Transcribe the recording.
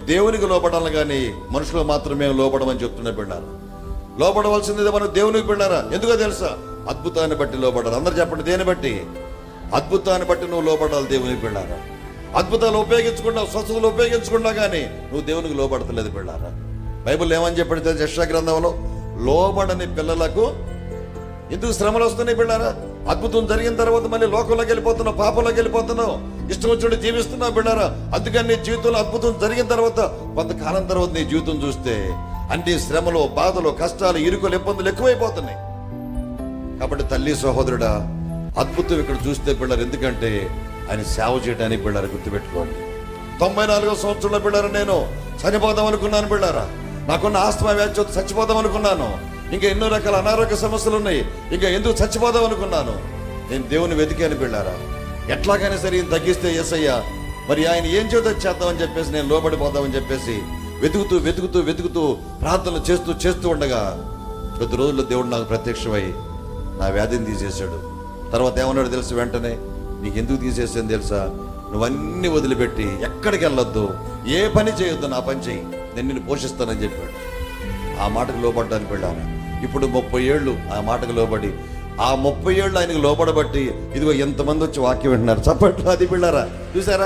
దేవునికి లోపడాలి కానీ మనుషులకు మాత్రమే లోపడమని చెప్తున్నా బిడ్డారా. లోపడవలసింది మనం దేవునికి బిడ్డారా. ఎందుకో తెలుసా? అద్భుతాన్ని బట్టి లోపడాలి. అందరు చెప్పండి, దేని బట్టి? అద్భుతాన్ని బట్టి నువ్వు లోపడాలి దేవునికి బిడ్డారా. అద్భుతాలు ఉపయోగించుకున్నావు, స్వస్థతలు ఉపయోగించుకున్నా కానీ నువ్వు దేవునికి లోపడతలేదు బిడ్డారా. బైబిల్ ఏమని చెప్పితే యెషయా గ్రంథంలో, లోబడని పిల్లలకు ఎందుకు శ్రమలు వస్తున్నాయి బిడ్డారా? అద్భుతం జరిగిన తర్వాత మళ్ళీ లోకంలోకి వెళ్ళిపోతున్నావు, పాపంలోకి వెళ్ళిపోతున్నావు, ఇష్టం వచ్చినట్టు జీవిస్తున్నావు బిడ్డారా. అందుకని నీ జీవితంలో అద్భుతం జరిగిన తర్వాత కొంతకాలం తర్వాత నీ జీవితం చూస్తే అన్ని శ్రమలు, బాధలు, కష్టాలు, ఇరుకులు, ఇబ్బందులు ఎక్కువైపోతున్నాయి. కాబట్టి తల్లి, సహోదరుడా, అద్భుతం ఇక్కడ చూస్తే బిడ్డారు. ఎందుకంటే ఆయన సేవ చేయడానికి బిడ్డారు. గుర్తుపెట్టుకోండి. 94వ సంవత్సరంలో బిడ్డారా నేను చనిపోదాం అనుకున్నాను బిడ్డారా. నాకున్న ఆస్తమా వ్యాధి చచ్చిపోదాం అనుకున్నాను. ఇంకా ఎన్నో రకాల అనారోగ్య సమస్యలు ఉన్నాయి. ఇంకా ఎందుకు చచ్చిపోదాం అనుకున్నాను. నేను దేవుని వెతికాను బిడ్డారా. ఎట్లాగైనా సరే ఈయన తగ్గిస్తే యేసయ్య మరి ఆయన ఏం చేద్దామని చెప్పేసి నేను లోబడిపోదామని చెప్పేసి వెతుకుతూ ప్రార్థనలు చేస్తూ ఉండగా కొద్ది రోజుల్లో దేవుడు నాకు ప్రత్యక్షమై నా వ్యాధిని తీసేశాడు. తర్వాత ఏమన్నాడు తెలుసు? వెంటనే, నీకు ఎందుకు తీసేసాను తెలుసా? నువ్వన్నీ వదిలిపెట్టి ఎక్కడికి వెళ్ళొద్దు, ఏ పని చేయొద్దు, నా పని చెయ్యి, నేను నిన్ను పోషిస్తానని చెప్పాడు. ఆ మాటకు లోబడ్డానికి వెళ్ళాను. ఇప్పుడు 30 ఏళ్ళు ఆ మాటకు లోబడి, ఆ 30 ఏళ్ళు ఆయనకు లోబడబట్టి ఇదిగో ఎంతమంది వచ్చి వాక్యం వింటున్నారు. చప్పట్లు అది బిళ్ళారా. చూసారా?